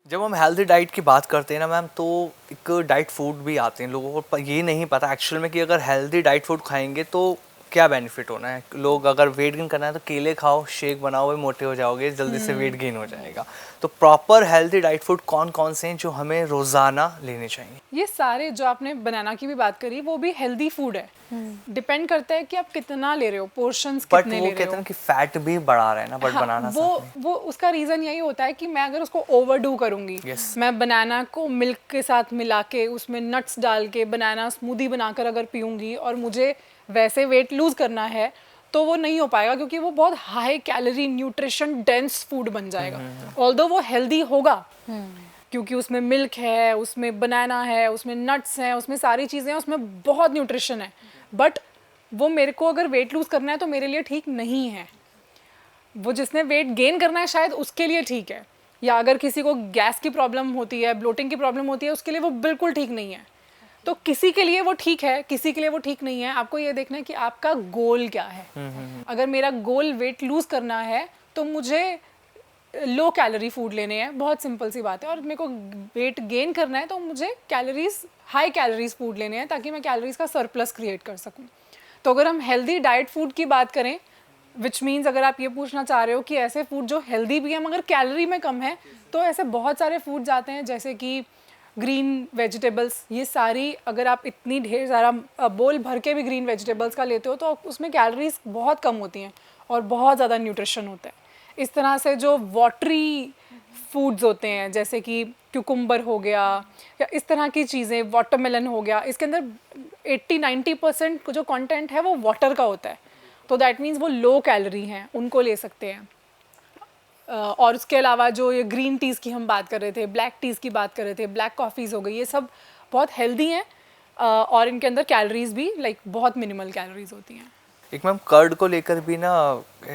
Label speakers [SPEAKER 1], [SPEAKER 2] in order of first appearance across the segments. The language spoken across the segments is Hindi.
[SPEAKER 1] जब हम हेल्दी डाइट की बात करते हैं ना मैम, तो एक डाइट फूड भी आते हैं। लोगों को ये नहीं पता एक्चुअल में कि अगर हेल्दी डाइट फूड खाएंगे तो क्या बेनिफिट होना है। लोग अगर वेट गेन करना है तो केले खाओ, शेक बनाओ, वो मोटे हो जाओगे, जल्दी से वेट गेन हो जाएगा। तो प्रॉपर हेल्दी डाइट फूड कौन कौन से हैं जो हमें रोज़ाना लेने चाहिए?
[SPEAKER 2] ये सारे जो आपने बनाना की भी बात करी वो भी हेल्दी फूड है। डिपेंड करता है कि आप कितना ले रहे हो, पोर्शंस
[SPEAKER 1] बट
[SPEAKER 2] कितने
[SPEAKER 1] वो
[SPEAKER 2] ले रहे
[SPEAKER 1] कहते हैं
[SPEAKER 2] हो।
[SPEAKER 1] ना कि फैट भी बढ़ा रहे हैं ना, बट
[SPEAKER 2] हाँ,
[SPEAKER 1] बनाना
[SPEAKER 2] वो
[SPEAKER 1] साथ में।
[SPEAKER 2] वो उसका रीज़न यही होता है कि मैं अगर उसको ओवरडू करूँगी,
[SPEAKER 1] Yes.
[SPEAKER 2] मैं बनाना को मिल्क के साथ मिला के उसमें नट्स डाल के बनाना स्मूदी बनाकर अगर पीऊँगी और मुझे वैसे वेट लूज़ करना है तो वो नहीं हो पाएगा, क्योंकि वो बहुत high calorie nutrition dense food बन जाएगा। ऑल्दो वो हेल्दी होगा क्योंकि उसमें मिल्क है, उसमें बनाना है, उसमें नट्स हैं, उसमें सारी चीज़ें हैं, उसमें बहुत न्यूट्रिशन है, बट वो मेरे को अगर वेट लूज़ करना है तो मेरे लिए ठीक नहीं है। वो जिसने वेट गेन करना है शायद उसके लिए ठीक है, या अगर किसी को गैस की प्रॉब्लम होती है, ब्लोटिंग की प्रॉब्लम होती है, उसके लिए वो बिल्कुल ठीक नहीं है। तो किसी के लिए वो ठीक है, किसी के लिए वो ठीक नहीं है। आपको ये देखना है कि आपका गोल क्या है। अगर मेरा गोल वेट लूज़ करना है तो मुझे लो कैलोरी फूड लेने हैं, बहुत सिंपल सी बात है। और मेरे को वेट गेन करना है तो मुझे कैलोरीज, हाई कैलोरीज फूड लेने हैं ताकि मैं कैलोरीज का सरप्लस क्रिएट कर सकूं। तो अगर हम हेल्दी डाइट फूड की बात करें, विच मीन्स अगर आप ये पूछना चाह रहे हो कि ऐसे फूड जो हेल्दी भी है मगर कैलोरी में कम है, तो ऐसे बहुत सारे फूड जाते हैं, जैसे कि ग्रीन वेजिटेबल्स। ये सारी अगर आप इतनी ढेर सारा बोल भर के भी ग्रीन वेजिटेबल्स का लेते हो तो उसमें कैलोरीज बहुत कम होती हैं और बहुत ज़्यादा न्यूट्रिशन होता है। इस तरह से जो वाटरी फूड्स होते हैं, जैसे कि क्यूकुम्बर हो गया या इस तरह की चीज़ें, वाटरमेलन हो गया, इसके अंदर 80-90% जो कंटेंट है वो वाटर का होता है। तो दैट मीन्स वो लो कैलोरी हैं, उनको ले सकते हैं। और उसके अलावा जो ये ग्रीन टीज़ की हम बात कर रहे थे, ब्लैक टीज़ की बात कर रहे थे, ब्लैक कॉफ़ीज़ हो गई, ये सब बहुत हेल्दी हैं और इनके अंदर कैलोरीज भी बहुत मिनिमल कैलोरीज होती हैं।
[SPEAKER 1] एक मैम कर्ड को लेकर भी ना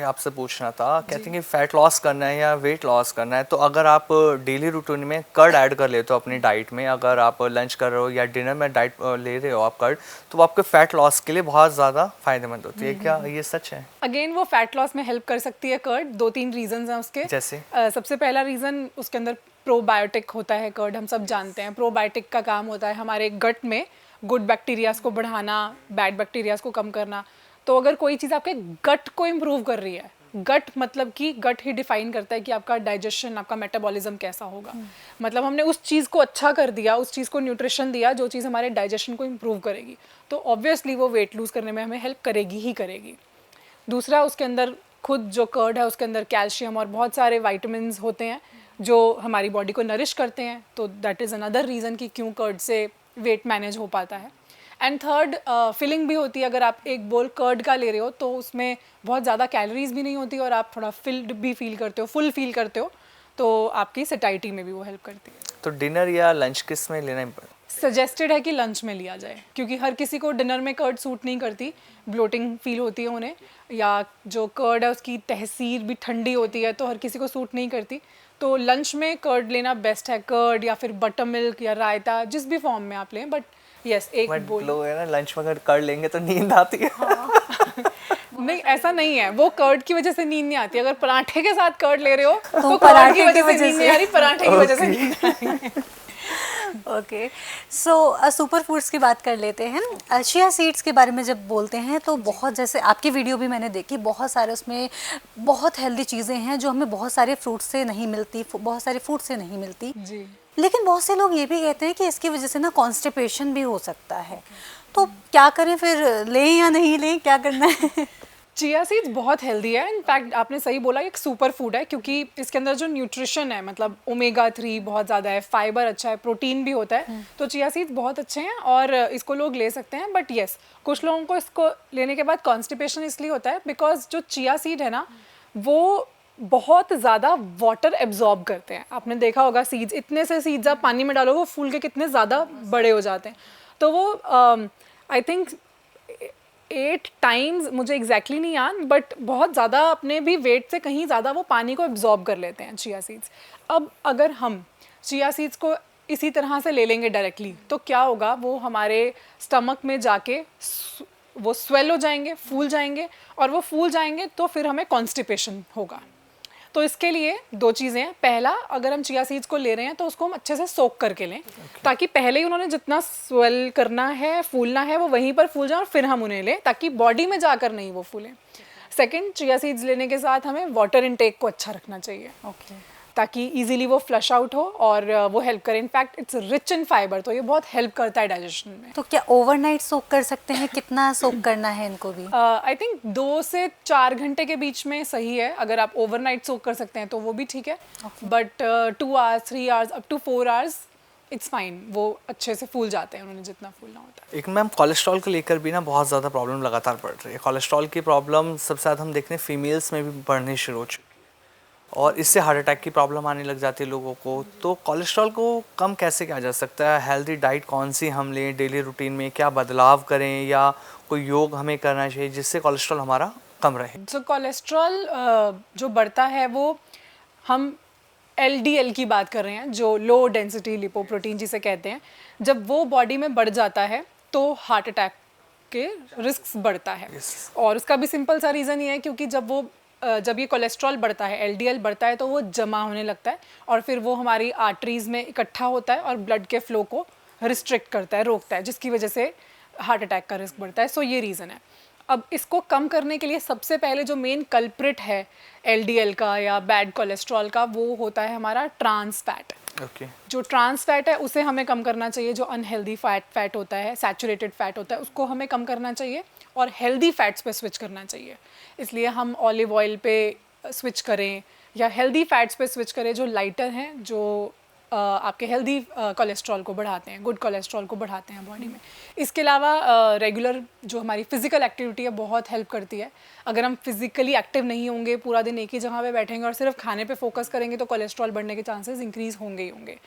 [SPEAKER 1] आपसे पूछना था। कहते हैं कि फैट लॉस करना है या वेट लॉस करना है, तो अगर आप डेली रूटीन में कर्ड ऐड कर लेते हो अपनी डाइट में, अगर आप लंच कर रहे हो या डिनर में डाइट ले रहे हो आप कर्ड, तो वो आपके फैट लॉस के लिए बहुत ज़्यादा फायदेमंद होती है। क्या ये सच है?
[SPEAKER 2] अगेन वो फैट लॉस में हेल्प कर सकती है कर्ड। 2-3 रीजंस हैं उसके।
[SPEAKER 1] जैसे
[SPEAKER 2] सबसे पहला रीज़न, उसके अंदर प्रोबायोटिक होता है कर्ड। हम सब जानते हैं प्रोबायोटिक का काम होता है हमारे गट में गुड बैक्टीरियाज को बढ़ाना, बैड बैक्टीरियाज को कम करना। तो अगर कोई चीज़ आपके गट को इम्प्रूव कर रही है, गट मतलब कि गट ही डिफाइन करता है कि आपका डाइजेशन, आपका मेटाबॉलिज्म कैसा होगा। मतलब हमने उस चीज़ को अच्छा कर दिया, उस चीज़ को न्यूट्रिशन दिया जो चीज़ हमारे डाइजेशन को इम्प्रूव करेगी, तो ऑब्वियसली वो वेट लूज़ करने में हमें हेल्प करेगी ही करेगी। दूसरा, उसके अंदर खुद जो कर्ड है उसके अंदर कैल्शियम और बहुत सारे वाइटामिन्स होते हैं जो हमारी बॉडी को नरिश करते हैं। तो दैट इज़ अनदर रीज़न कि क्यों कर्ड से वेट मैनेज हो पाता है। एंड थर्ड, फिलिंग भी होती है। अगर आप एक बोल कर्ड का ले रहे हो तो उसमें बहुत ज़्यादा कैलोरीज भी नहीं होती और आप थोड़ा फिल्ड भी फील करते हो, फुल फील करते हो, तो आपकी सटाइटी में भी वो हेल्प करती है।
[SPEAKER 1] तो डिनर या लंच किस में लेना है?
[SPEAKER 2] सजेस्टेड है कि लंच में लिया जाए, क्योंकि हर किसी को डिनर में कर्ड सूट नहीं करती, ब्लोटिंग फील होती है उन्हें, या जो कर्ड है उसकी तहसीर भी ठंडी होती है तो हर किसी को सूट नहीं करती। तो लंच में कर्ड लेना बेस्ट है, कर्ड या फिर बटर मिल्क या रायता, जिस भी फॉर्म में आप लें। बट यस, एक
[SPEAKER 1] बट
[SPEAKER 2] बोल
[SPEAKER 1] लोग है ना, लंच में अगर कर लेंगे तो नींद आती है।
[SPEAKER 2] नहीं, ऐसा नहीं है, वो कर्ड की वजह से नींद नहीं आती। अगर पराठे के साथ कर्ड ले रहे हो तो कर्ड
[SPEAKER 3] पराठे
[SPEAKER 2] की वजह से नींद नहीं आ रही, पराठे की वजह से नींद आ रही है।
[SPEAKER 3] ओके, सो सुपर फूड्स की बात कर लेते हैं। चिया सीड्स के बारे में जब बोलते हैं तो बहुत, जैसे आपकी वीडियो भी मैंने देखी, बहुत सारे उसमें बहुत हेल्दी चीज़ें हैं जो हमें बहुत सारे फ्रूट से नहीं मिलती, बहुत सारे फूड से नहीं मिलती
[SPEAKER 2] जी।
[SPEAKER 3] लेकिन बहुत से लोग ये भी कहते हैं कि इसकी वजह से ना कॉन्स्टिपेशन भी हो सकता है। तो क्या करें फिर, लें या नहीं लें, क्या करना है?
[SPEAKER 2] चिया सीड्स बहुत हेल्दी है। इनफैक्ट आपने सही बोला, एक सुपर फूड है, क्योंकि इसके अंदर जो न्यूट्रिशन है, मतलब ओमेगा 3 बहुत ज़्यादा है, फाइबर अच्छा है, प्रोटीन भी होता है। तो चिया सीड्स बहुत अच्छे हैं और इसको लोग ले सकते हैं। बट येस, कुछ लोगों को इसको लेने के बाद कॉन्स्टिपेशन इसलिए होता है बिकॉज जो चिया सीड है ना, वो बहुत ज़्यादा वाटर एब्जॉर्ब करते हैं। आपने देखा होगा, सीड्स, इतने से सीड्स आप पानी में डालो वो फूल के कितने ज़्यादा बड़े हो जाते हैं। तो वो आई थिंक 8 टाइम्स, मुझे एग्जैक्टली नहीं याद, बट बहुत ज़्यादा अपने भी वेट से कहीं ज़्यादा वो पानी को एब्जॉर्ब कर लेते हैं चिया सीड्स। अब अगर हम चिया सीड्स को इसी तरह से ले लेंगे डायरेक्टली, तो क्या होगा, वो हमारे स्टमक में जाके वो स्वेल हो जाएंगे, फूल जाएंगे, और वो फूल जाएंगे तो फिर हमें कॉन्स्टिपेशन होगा। तो इसके लिए दो चीज़ें हैं। पहला, अगर हम चिया सीड्स को ले रहे हैं तो उसको हम अच्छे से सोक करके लें, ताकि पहले ही उन्होंने जितना स्वेल करना है, फूलना है, वो वहीं पर फूल जाए और फिर हम उन्हें लें, ताकि बॉडी में जाकर नहीं वो फूलें। सेकंड, चिया सीड्स लेने के साथ हमें वाटर इनटेक को अच्छा रखना चाहिए, ताकि इजीली वो फ्लश आउट हो और वो हेल्प करे। In fact it's rich in fibre, तो ये बहुत हेल्प करता है डाइजेशन में।
[SPEAKER 3] तो क्या ओवरनाइट सोक कर सकते हैं? कितना सोक करना है इनको भी?
[SPEAKER 2] आई थिंक 2 से 4 घंटे के बीच में सही है। अगर आप ओवरनाइट सोक कर सकते हैं तो वो भी ठीक है, but 2 hours 3 hours up to 4 hours it's fine. वो अच्छे से फूल जाते हैं उन्होंने जितना फूलना होता है।
[SPEAKER 1] एक मैम कोलेस्ट्रॉल को लेकर भी ना बहुत ज़्यादा प्रॉब्लम लगातार बढ़ रही है। कोलेस्ट्रॉल की प्रॉब्लम सबसे ज़्यादा हम देखते हैं फीमेल्स में भी बढ़नी शुरू हो चुकी है, और इससे हार्ट अटैक की प्रॉब्लम आने लग जाती है लोगों को। तो कोलेस्ट्रॉल को कम कैसे किया जा सकता है? हेल्दी डाइट कौन सी हम लें? डेली रूटीन में क्या बदलाव करें, या कोई योग हमें करना चाहिए जिससे कोलेस्ट्रॉल हमारा कम रहे?
[SPEAKER 2] जो कोलेस्ट्रॉल जो बढ़ता है वो हम LDL की बात कर रहे हैं, जो लो डेंसिटी लिपोप्रोटीन जिसे कहते हैं। जब वो बॉडी में बढ़ जाता है तो हार्ट अटैक के रिस्क बढ़ता है। और उसका भी सिंपल सा रीज़न ये है, क्योंकि जब ये कोलेस्ट्रॉल बढ़ता है, LDL बढ़ता है, तो वो जमा होने लगता है और फिर वो हमारी आर्टरीज़ में इकट्ठा होता है और ब्लड के फ्लो को रिस्ट्रिक्ट करता है, रोकता है, जिसकी वजह से हार्ट अटैक का रिस्क बढ़ता है। सो ये रीज़न है। अब इसको कम करने के लिए सबसे पहले जो मेन कल्प्रिट है LDL का या बैड कोलेस्ट्रॉल का, वो होता है हमारा ट्रांस फैट। जो ट्रांस फैट है उसे हमें कम करना चाहिए। जो अनहेल्दी फैट होता है, सैचुरेटेड फैट होता है, उसको हमें कम करना चाहिए और हेल्दी फैट्स पे स्विच करना चाहिए। इसलिए हम ऑलिव ऑयल पे स्विच करें या हेल्दी फैट्स पे स्विच करें जो लाइटर हैं, जो आपके हेल्दी कोलेस्ट्रॉल को बढ़ाते हैं, गुड कोलेस्ट्रॉल को बढ़ाते हैं बॉडी में। इसके अलावा रेगुलर जो हमारी फिज़िकल एक्टिविटी है बहुत हेल्प करती है। अगर हम फिज़िकली एक्टिव नहीं होंगे, पूरा दिन एक ही जगह पे बैठेंगे और सिर्फ खाने पे फोकस करेंगे, तो कोलेस्ट्रॉल बढ़ने के चांसेस इंक्रीज़ होंगे ही होंगे।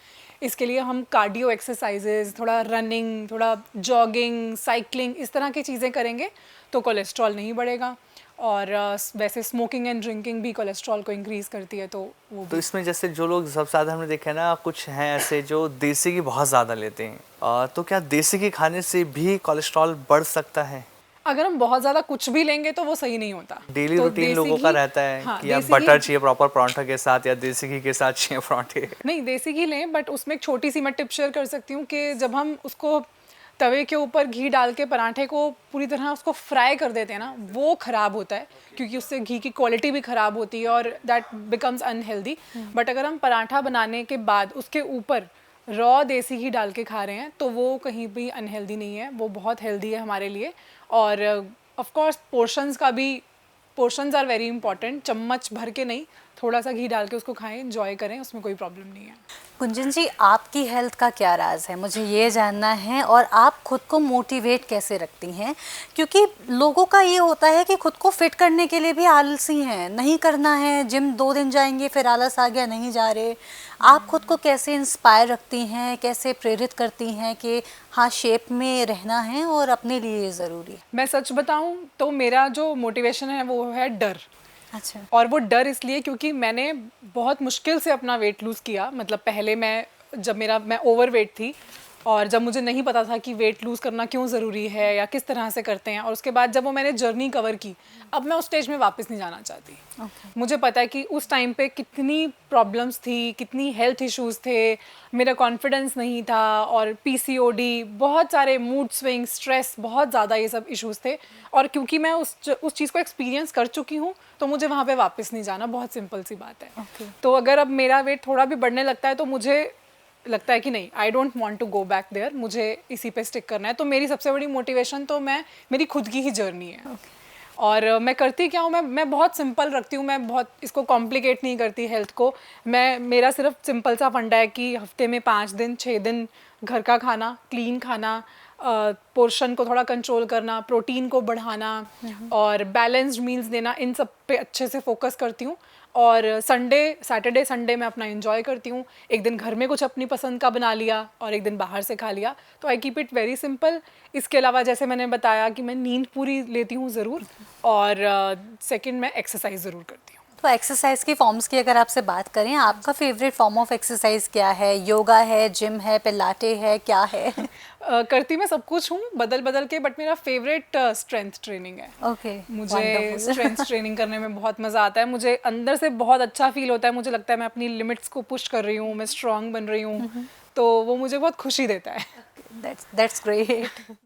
[SPEAKER 2] इसके लिए हम कार्डियो एक्सरसाइजेज, थोड़ा रनिंग, थोड़ा जॉगिंग, साइकिलिंग, इस तरह की चीज़ें करेंगे तो कोलेस्ट्रॉल नहीं बढ़ेगा। और वैसे स्मोकिंग एंड ड्रिंकिंग भी कोलेस्ट्रॉल को इंक्रीज़ करती है, तो वो
[SPEAKER 1] तो इसमें जैसे जो लोग सबसे ज़्यादा हमने देखा है ना, कुछ हैं ऐसे जो देसी घी बहुत ज़्यादा लेते हैं, तो क्या देसी घी खाने से भी कोलेस्ट्रॉल बढ़ सकता है?
[SPEAKER 2] अगर हम बहुत ज़्यादा कुछ भी लेंगे तो वो सही नहीं होता।
[SPEAKER 1] डेली
[SPEAKER 2] तो
[SPEAKER 1] रूटीन लोगों का रहता है
[SPEAKER 2] हाँ,
[SPEAKER 1] कि या बटर चाहिए प्रॉपर पराठा के साथ, या देसी घी के साथ चाहिए पराठे।
[SPEAKER 2] नहीं, देसी घी लें, बट उसमें एक छोटी सी मैं टिप शेयर कर सकती हूँ कि जब हम उसको तवे के ऊपर घी डाल के पराठे को पूरी तरह उसको फ्राई कर देते हैं ना, वो ख़राब होता है, क्योंकि उससे घी की क्वालिटी भी ख़राब होती है और दैट बिकम्स अनहेल्दी। बट अगर हम पराठा बनाने के बाद उसके ऊपर रॉ देसी घी डाल के खा रहे हैं तो वो कहीं भी अनहेल्दी नहीं है, वो बहुत हेल्दी है हमारे लिए। और of course portions are very important. चम्मच भर के नहीं, थोड़ा सा घी डाल के उसको खाएं, एंजॉय करें, उसमें कोई प्रॉब्लम नहीं है।
[SPEAKER 3] कुंजन जी, आपकी हेल्थ का क्या राज है, मुझे ये जानना है। और आप खुद को मोटिवेट कैसे रखती हैं? क्योंकि लोगों का ये होता है कि खुद को फिट करने के लिए भी आलसी हैं, नहीं करना है, जिम 2 दिन जाएंगे फिर आलस आ गया, नहीं जा रहे। आप खुद को कैसे इंस्पायर रखती हैं, कैसे प्रेरित करती हैं कि हाँ, शेप में रहना है और अपने लिए ज़रूरी है?
[SPEAKER 2] मैं सच बताऊं तो मेरा जो मोटिवेशन है वो है डर।
[SPEAKER 3] अच्छा।
[SPEAKER 2] और वो डर इसलिए क्योंकि मैंने बहुत मुश्किल से अपना वेट लूज़ किया। मतलब पहले मैं ओवरवेट थी, और जब मुझे नहीं पता था कि वेट लूज़ करना क्यों ज़रूरी है या किस तरह से करते हैं, और उसके बाद जब वो मैंने जर्नी कवर की, अब मैं उस स्टेज में वापस नहीं जाना चाहती। मुझे पता है कि उस टाइम पे कितनी प्रॉब्लम्स थी, कितनी हेल्थ इश्यूज़ थे, मेरा कॉन्फिडेंस नहीं था, और PCOD, बहुत सारे मूड स्विंग, स्ट्रेस, बहुत ज़्यादा ये सब इश्यूज़ थे। और क्योंकि मैं उस चीज़ को एक्सपीरियंस कर चुकी हूँ, तो मुझे वहाँ पे वापस नहीं जाना, बहुत सिंपल सी बात है। तो अगर अब मेरा वेट थोड़ा भी बढ़ने लगता है तो मुझे लगता है कि नहीं, I don't want to go back there, मुझे इसी पे स्टिक करना है। तो मेरी सबसे बड़ी मोटिवेशन तो मेरी खुद की ही जर्नी है। और मैं करती क्या हूँ, मैं बहुत सिंपल रखती हूँ, मैं बहुत इसको कॉम्प्लिकेट नहीं करती हेल्थ को। मेरा सिर्फ सिंपल सा फंडा है कि हफ्ते में 5 दिन 6 दिन घर का खाना, क्लीन खाना, पोर्शन को थोड़ा कंट्रोल करना, प्रोटीन को बढ़ाना और बैलेंस्ड मील्स देना, इन सब पे अच्छे से फोकस करती हूँ। और सैटरडे संडे मैं अपना एंजॉय करती हूँ। एक दिन घर में कुछ अपनी पसंद का बना लिया और एक दिन बाहर से खा लिया। तो I keep it very simple. इसके अलावा जैसे मैंने बताया कि मैं नींद पूरी लेती हूँ ज़रूर, और सेकंड मैं एक्सरसाइज ज़रूर करती हूँ।
[SPEAKER 3] तो एक्सरसाइज की फॉर्म्स की अगर आपसे बात करें, आपका फेवरेट फॉर्म ऑफ एक्सरसाइज क्या है? योगा है, जिम है, पिलाटे है, क्या है?
[SPEAKER 2] करती मैं सब कुछ हूँ बदल बदल के, बट मेरा फेवरेट स्ट्रेंथ ट्रेनिंग है।
[SPEAKER 3] ओके,
[SPEAKER 2] मुझे स्ट्रेंथ ट्रेनिंग करने में बहुत मज़ा आता है, मुझे अंदर से बहुत अच्छा फील होता है, मुझे लगता है मैं अपनी लिमिट्स को पुश कर रही हूँ, मैं स्ट्रांग बन रही हूँ, तो वो मुझे बहुत खुशी देता है।
[SPEAKER 3] That's great.